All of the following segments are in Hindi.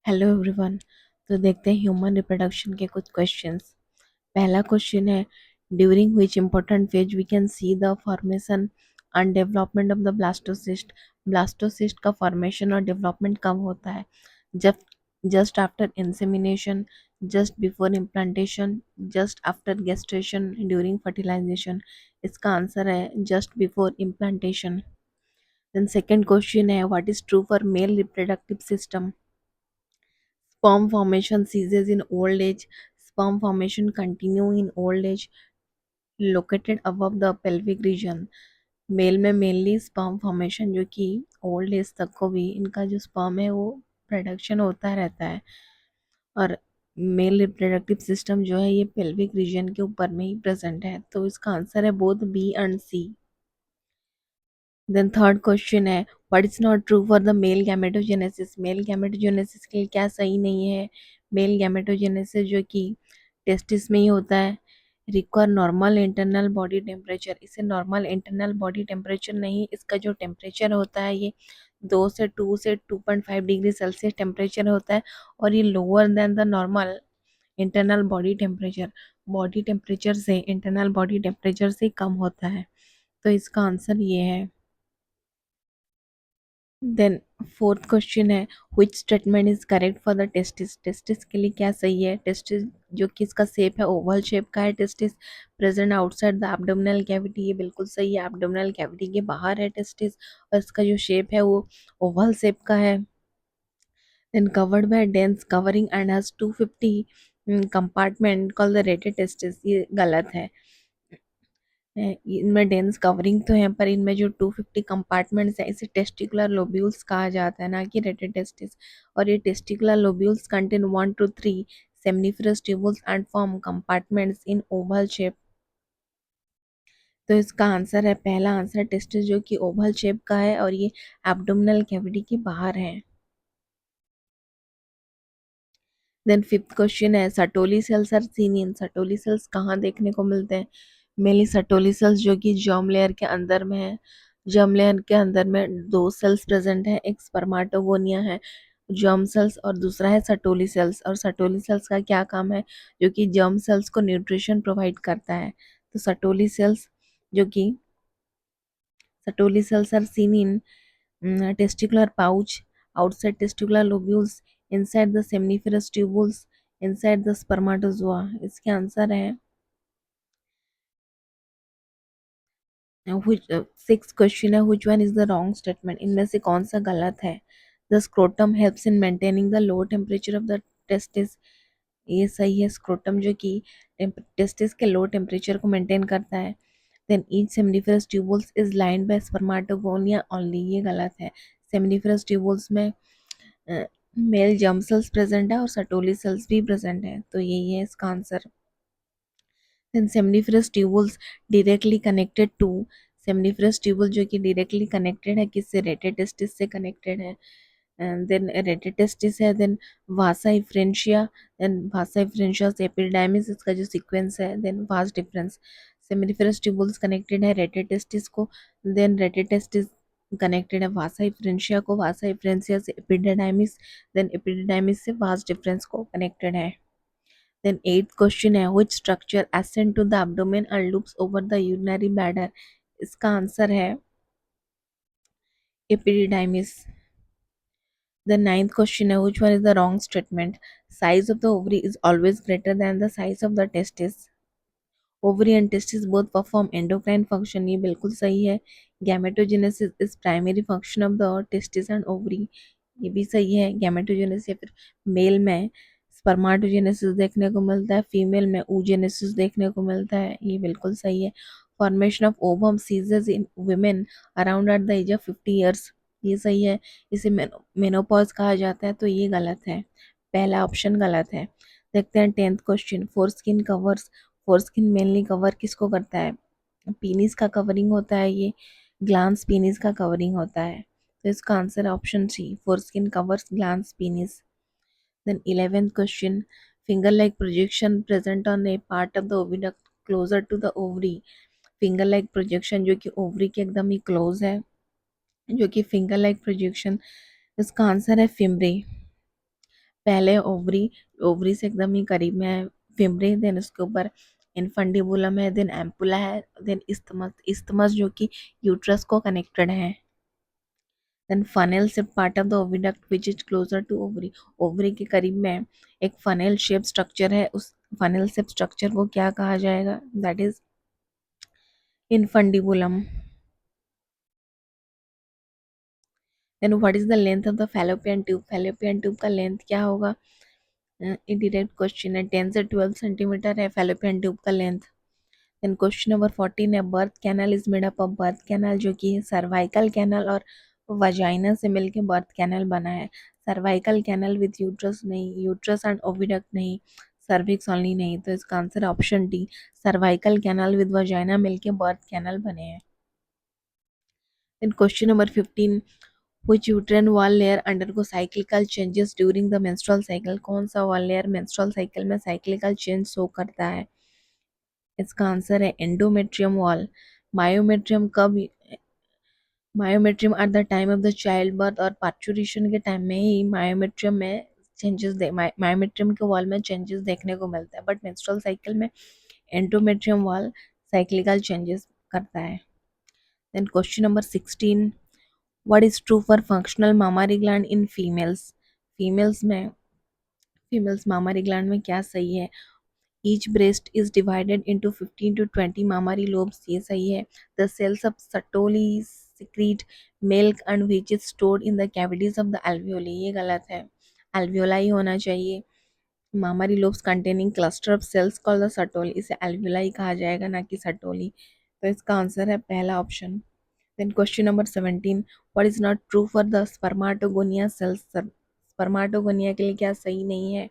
Hello everyone. तो देखते हैं ह्यूमन रिप्रोडक्शन के कुछ क्वेश्चंस। पहला क्वेश्चन है, during which important phase we can see the formation and development of the blastocyst. Blastocyst का फॉर्मेशन और डेवलपमेंट कब होता है? जब just after insemination, just before implantation, just after gestation, during fertilisation. इसका आंसर है just before implantation. Then second question है, what is true for male reproductive system? Sperm formation ceases in old age. Sperm formation continue in old age. Located above the pelvic region. Male में मेनली स्पर्म फॉर्मेशन जो कि ओल्ड एज तक को भी इनका जो स्पर्म है वो प्रोडक्शन होता रहता है, और मेल रिप्रोडक्टिव सिस्टम जो है ये पेल्विक रीजन के ऊपर में ही प्रेजेंट है। तो इसका आंसर है both B and C. Then third question है, what is not true for the male gametogenesis? Male gametogenesis के लिए क्या सही नहीं है? मेल गैमेटोजेनेसिस जो कि टेस्टिस में ही होता है, require normal internal body temperature. इसे नॉर्मल इंटरनल बॉडी टेम्परेचर नहीं, इसका जो टेम्परेचर होता है ये 2 से 2.5 डिग्री सेल्सियस टेम्परेचर होता है, और ये lower than the normal internal body temperature से इंटरनल बॉडी टेम्परेचर से कम होता है। तो इसका आंसर ये है। देन फोर्थ क्वेश्चन है, which statement is correct for the testis? Testis के लिए क्या सही है? टेस्टिस जो कि इसका शेप है ओवल शेप का है। Testis present outside the abdominal cavity, ये बिल्कुल सही है, एब्डोमिनल कैविटी के बाहर है टेस्टिस, और इसका जो शेप है वो ओवल शेप का है। Then covered by dense covering and has 250 compartment called the rated testis, ये गलत है। इनमें डेंस कवरिंग तो है, पर इनमें जो 250 कंपार्टमेंट्स हैं इसे टेस्टिकुलर लोब्यूल्स कहा जाता है, ना कि रेटेड टेस्टिस। और ये testicular lobules contain 1 to 3 seminiferous tubules and form compartments in oval shape. तो इसका आंसर है पहला आंसर टेस्टिस जो कि ओवल शेप का है, और ये एब्डोमिनल कैविटी के बाहर है। देन फिफ्थ क्वेश्चन है, Sertoli cells are seen in. Sertoli cells कहाँ देखने को मिलते हैं? मेनली सटोली सेल्स जो कि जर्म लेयर के अंदर में है। जर्म लेयर के अंदर में दो सेल्स प्रेजेंट है, एक स्पर्माटोगोनिया है जर्म सेल्स, और दूसरा है सटोली सेल्स। और सटोली सेल्स का क्या काम है? जो कि जर्म सेल्स को न्यूट्रिशन प्रोवाइड करता है। तो सटोली सेल्स जो कि Sertoli cells are seen in testicular pouch, outside testicular lobules, inside the seminiferous tubules, inside the spermatozoa। इसके आंसर है which सिक्स क्वेश्चन है, which one is the wrong statement? इनमें से कौन सा गलत है? The scrotum helps in maintaining the low temperature of the testis। ये सही है, स्क्रोटम जो कि टेस्टिस के लो टेम्परेचर को मेंटेन करता है। Then each seminiferous tubules is lined by spermatogonia only, ये गलत है। सेमनिफरस ट्यूबुल्स में मेल जर्म सेल्स प्रेजेंट है और सटोली सेल्स भी प्रेजेंट है, तो यही है इसका answer. Then seminiferous tubules directly connected to, seminiferous tubule जो कि डायरेक्टली कनेक्टेड है किससे? रेटेड टेस्टिस से कनेक्टेड है। देन रेटेड टेस्टिस है, then vasa efferentia, then vasa efferentia से एपिडाइमिस, इसका जो सीक्वेंस है, then vas deferens. Seminiferous tubules connected है रेटेड टेस्टिस को, देन रेटेड टेस्टिस कनेक्टेड है वासा इफ्रेंशिया को, वासा इफ्रेंशिया से एपिडाइमिस, देन एपिडाइमिस से वास्ट डिफरेंस को कनेक्टेड है। देन एट्थ क्वेश्चन है, which structure ascend to the abdomen and loops over the urinary bladder? इसका आंसर है एपिडाइमिस। The ninth question है, which one is the wrong statement? Size of the ovary is always greater than the size of the testis. Ovary and testis both perform endocrine function, ये बिल्कुल सही है। Gametogenesis is primary function of the testis and ovary, ये भी सही है। गैमेटोजेनेसिस या फिर मेल में स्पर्माटोजेनेसिस देखने को मिलता है, फीमेल में oogenesis देखने को मिलता है, ये बिल्कुल सही है। Formation of ovum ceases in women around at the age of 50 years, ये सही है। इसे मेनोपॉज कहा जाता है, तो ये गलत है, पहला ऑप्शन गलत है। देखते हैं tenth question, four skin mainly cover किसको करता है? पीनिस का कवरिंग होता है ये, ग्लांस पीनिस का कवरिंग होता है, तो इसका आंसर है option C, foreskin covers glans penis. Then 11th question, finger like projection present on a part of the oviduct closer to the ovary. Finger like projection जो कि ओवरी के एकदम ही क्लोज है, जो कि फिंगर लाइक प्रोजेक्शन, इसका आंसर है फिम्ब्री। पहले ओवरी, ओवरी से एकदम ही करीब में है फिमरे, देन उसके ऊपर इनफंडिबुलम है, देन एम्पुला है, देन इस्थमस, इस्थमस जो कि यूट्रस को कनेक्टेड है, देन फनेल से part of the oviduct which is closer to ovary, ovary के करीब में एक फनेल शेप स्ट्रक्चर है, उस फनेल शेप स्ट्रक्चर को क्या कहा जाएगा, that is infundibulum. Then what is the length of the fallopian tube, fallopian tube का लेंथ क्या होगा, ये डायरेक्ट क्वेश्चन है, 10 से 12 सेंटीमीटर है फैलोपियन ट्यूब का लेंथ। देन क्वेश्चन नंबर 14 है, birth canal is made up of, birth canal जो कि सर्वाइकल कैनल और वजाइना से मिलके बर्थ कैनल बना है, सर्वाइकल कैनल विथ यूट्रस नहीं, यूट्रस एंड ओविडक्ट नहीं, सर्विक्स ओनली नहीं, तो इसका answer option D, cervical canal with vagina मिलके बर्थ कैनल बने हैं। Then question number 15, which uterine wall layer undergo cyclical changes during the menstrual cycle, कौन सा वॉल लेयर मेंस्ट्रुअल साइकिल में साइक्लिकल चेंज शो करता है, इसका आंसर है एंडोमेट्रियम वॉल। मायोमेट्रियम कब, myometrium at the time of the child birth और पार्चुरेशन के टाइम में ही मायोमेट्रियम में चेंजेस मायोमेट्रियम के वॉल में चेंजेस देखने को मिलता है, बट मेंस्ट्रुअल साइकिल में एंडोमेट्रियम वॉल साइक्लिकल चेंजेस करता है। Then question number 16, what is true for functional mammary gland in females, females में, फीमेल्स मामारी ग्लैंड में क्या सही है, each breast is divided into 15 to 20 mammary lobes, ये सही है, the cells of Sertoli secrete milk and which is stored in the cavities of the alveoli, ये गलत है, alveoli होना चाहिए, mammary lobes containing cluster of cells called the Sertoli, इसे alveoli कहा जाएगा ना कि सटोली, तो इसका आंसर है पहला option. Then question number 17, what is not true for the spermatogonia cells, spermatogonia के लिए क्या सही नहीं है,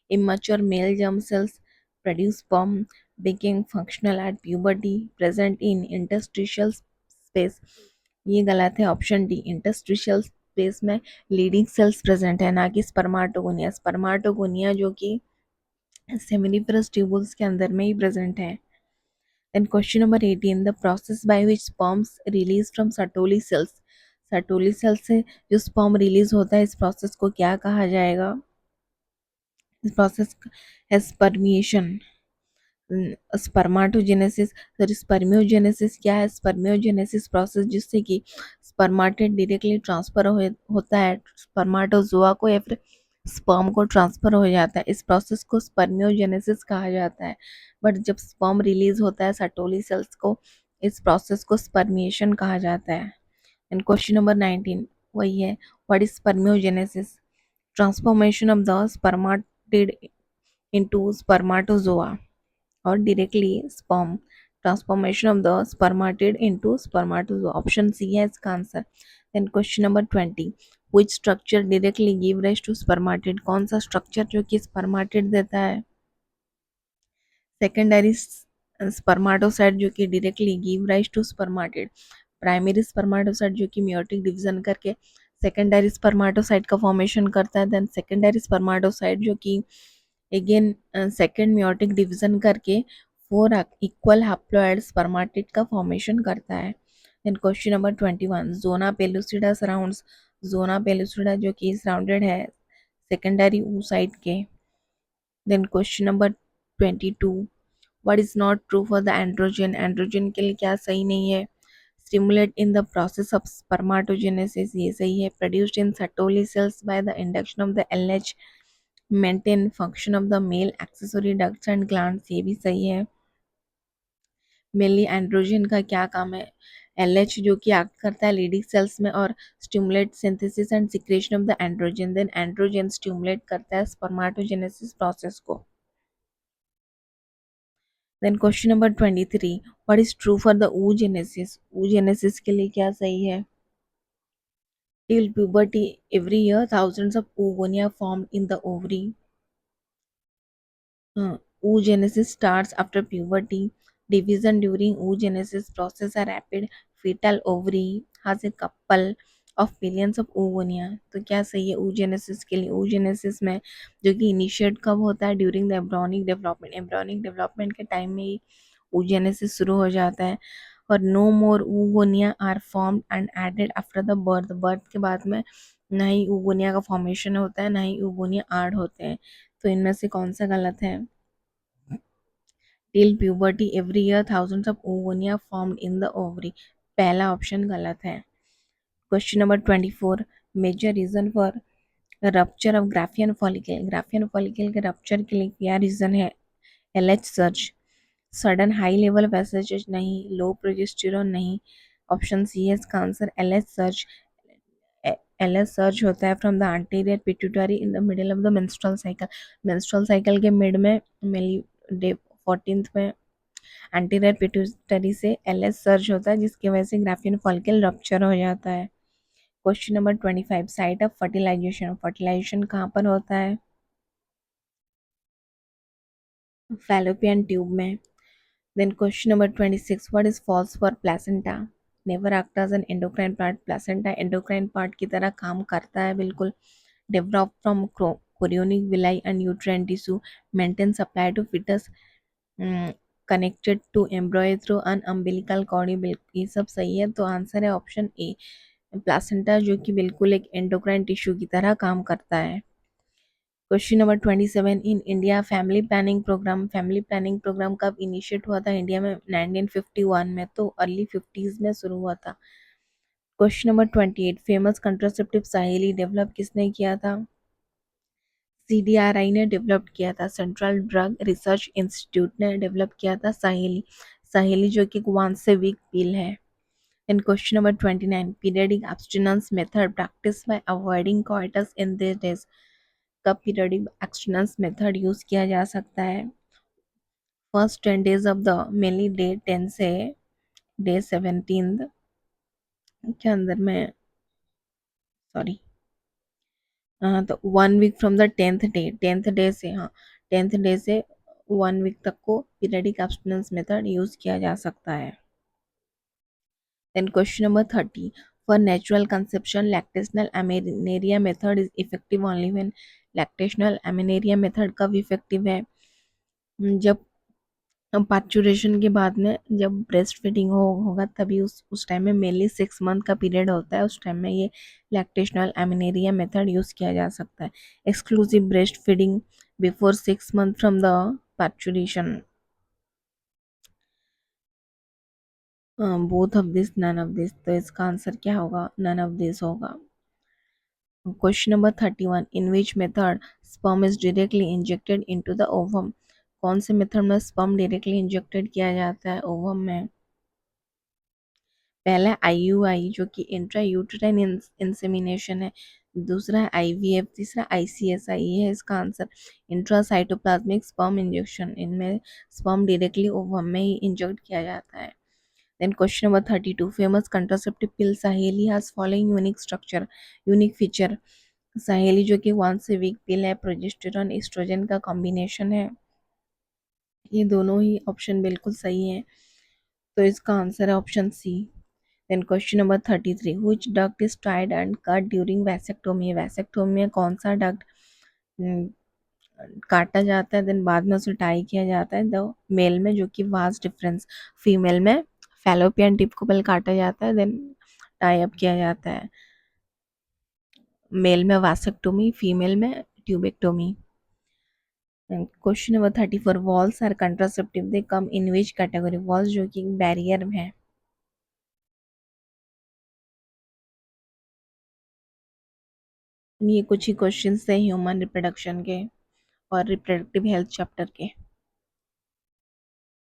immature male germ cells produce sperm became functional at puberty, present in interstitial space, ये गलत है, ऑप्शन डी, इंटरस्टिशियल स्पेस में लीडिंग सेल्स प्रेजेंट है ना कि स्पर्माटोगोनिया, स्पर्माटोगोनिया जो कि सेमिनिफरस ट्यूबुल्स के अंदर में ही प्रेजेंट है। Then question number 18, the process by which sperms release from Sertoli cells, Sertoli cells से जो स्पर्म रिलीज होता है इस प्रोसेस को क्या कहा जाएगा, इस प्रोसेस है स्पर्मिएशन, स्पर्माटोजेनेसिस, सॉरी स्पर्मियोजेनेसिस क्या है, स्पर्मियोजेनेसिस प्रोसेस जिससे कि स्पर्माटेड डायरेक्टली ट्रांसफर होता है स्पर्माटोजोआ को या फिर स्पर्म को ट्रांसफर हो जाता है, इस प्रोसेस को स्पर्मियोजेनेसिस कहा जाता है, बट जब स्पर्म रिलीज होता है सटोली सेल्स को, इस प्रोसेस को स्पर्मिएशन कहा जाता है। एंड क्वेश्चन नंबर 19 वही है, what is spermiogenesis, transformation of the spermatid into spermatozoa or directly sperm, transformation of the spermatid into spermatozoa, option C है इसका answer. then question number 20, which structure directly give rise to spermatid, कौन सा स्ट्रक्चर जो कि spermatid देता है, सेकेंडरी स्पर्माटोसाइट जो कि directly give rise to spermatid, primary spermatocyte जो कि मियोटिक डिवीजन करके सेकेंडरी स्पर्माटोसाइट का फॉर्मेशन करता है, देन सेकेंडरी स्पर्माटोसाइट जो कि अगेन सेकेंड मियोटिक डिवीजन करके 4 इक्वल हैप्लॉइड स्पर्माटिड का फॉर्मेशन करता है। Then question number 21, zona pellucida surrounds, zona pellucida जो कि सराउंडेड है सेकेंडरी oocyte के। Then question number 22, what is not true for the androgen, androgen के लिए क्या सही नहीं है, stimulate in the process of spermatogenesis, ये सही है, produced in Sertoli cells by the induction of the LH, maintain function of the male accessory ducts and glands, ये भी सही है। मेनली एंड्रोजन का क्या काम है, एलएच जो कि एक्ट करता है लीडिंग सेल्स में और stimulate synthesis and secretion of the androgen, then androgen stimulate करता है स्पर्माटोजेनेसिस प्रोसेस को। Then question number 23, what is true for the oogenesis, oogenesis के लिए क्या सही है, till puberty every year thousands of oogonia formed in the ovary, oogenesis starts after puberty, division during oogenesis process are rapid, fetal ovary has a couple of billions of oogonia, तो क्या सही है oogenesis के लिए, oogenesis में जो कि इनिशिएट कब होता है, during the embryonic development, embryonic development के टाइम में ही oogenesis शुरू हो जाता है, और no more oogonia are formed and added after the birth, birth के बाद में ना ही ऊगोनिया का फॉर्मेशन होता है, ना ही ऊगोनिया आर्ट होते हैं। तो इनमें से कौन सा गलत है? Till puberty every year thousands of oogonia formed in the ovary, पहला ऑप्शन गलत है। Question number 24, major reason for rupture of Graafian follicle, Graafian follicle के रप्चर के लिए क्या रीजन है? LH surge, sudden high level of SHH नहीं, लो प्रोजेस्टेरॉन नहीं। ऑप्शन सी है इसका answer, LH surge. LH surge होता है from the anterior pituitary in the middle of the menstrual cycle, menstrual cycle के मिड में, मिली डे 14th में एंटीरियर पिट्यूटरी से एलएच सर्ज होता है, जिसकी वजह से ग्राफियन फॉलिकल रप्चर हो जाता है। Question number 25, site of fertilisation, fertilisation कहाँ पर होता है? फैलोपियन ट्यूब में। Then question number 26, what is false for placenta? Never act as an endocrine part, placenta endocrine part की तरह काम करता है बिल्कुल। Develop from chorionic villi and uterine tissue, maintain supply to foetus, connected to embryo through an umbilical cord, ये सब सही है। तो आंसर है ऑप्शन ए, प्लासेंटा, जो कि बिल्कुल एक एंडोक्राइन टिश्यू की तरह काम करता है। Question number 27, in India family planning programme, family planning programme कब इनिशिएट हुआ था इंडिया में? 1951 में, तो अर्ली 50s में शुरू हुआ था। Question number 28, famous contraceptive Saheli develop किसने किया था? सीडीआरआई ने डेवलप किया था, सेंट्रल ड्रग रिसर्च इंस्टीट्यूट ने डेवलप किया था साहेली, साहेली जो कि once a week pill है। In question number 29, periodic abstinence method practiced by avoiding coitus in these days, कब पीरियडिक एक्सटेंस मेथड यूज किया जा सकता है? First 10 days of the mainly day 10 से डे 17 के अंदर में, सॉरी, तो 1 week from the 10th day, 10th day से, हाँ, 10th डे से 1 वीक तक को पीरियडिक एब्सटिनेंस मेथड यूज किया जा सकता है। Then question number 30, for natural conception lactational amenorrhoea method is effective only when, lactational amenorrhoea method कब इफेक्टिव है? जब पार्चुरेशन के बाद में जब ब्रेस्ट फीडिंग होगा तभी उस टाइम में, मेनली 6 मंथ का पीरियड होता है, उस टाइम में ये लैक्टेशनल एमिनेरिया मेथड यूज़ किया जा सकता है। Exclusive breast feeding before 6 month from the parturition, both of this, none of this, तो इसका आंसर क्या होगा? नन ऑफ दिस होगा। Question number 31, in which method sperm is directly injected into the ovum, कौन से मेथड में स्पर्म डायरेक्टली इंजेक्टेड किया जाता है ओवम में? पहला आईयूआई जो कि इंट्रा यूटेराइन इंसेमिनेशन है, दूसरा है आईवीएफ, तीसरा आईसीएसआई, ये है इसका आंसर, इंट्रासाइटोप्लाज्मिक स्पर्म इंजेक्शन, इनमें स्पर्म डायरेक्टली ओवम में ही इंजेक्ट किया जाता है। Then question number 32, famous contraceptive pill Saheli has following unique structure, unique feature, Saheli जो कि once a week पिल है, प्रोजेस्टेरॉन एस्ट्रोजन का कॉम्बिनेशन है, ये दोनों ही ऑप्शन बिल्कुल सही है। तो इसका आंसर है ऑप्शन सी। देन question number 33, which duct is tied and cut during vasectomy, vasectomy में कौन सा डक्ट काटा जाता है देन बाद में उसे टाई किया जाता है? द मेल में, जो कि वास्ट डिफरेंस, फीमेल में फैलोपियन टिप को पहले काटा जाता है देन टाई अप किया जाता है, मेल में वासेक्टोमी, फीमेल में tubectomy. Question number 34, vaults are contraceptive, they come in which category, vaults जो कि बैरियर है। ये कुछ ही क्वेश्चंस थे ह्यूमन रिप्रोडक्शन के और रिप्रोडक्टिव हेल्थ चैप्टर के।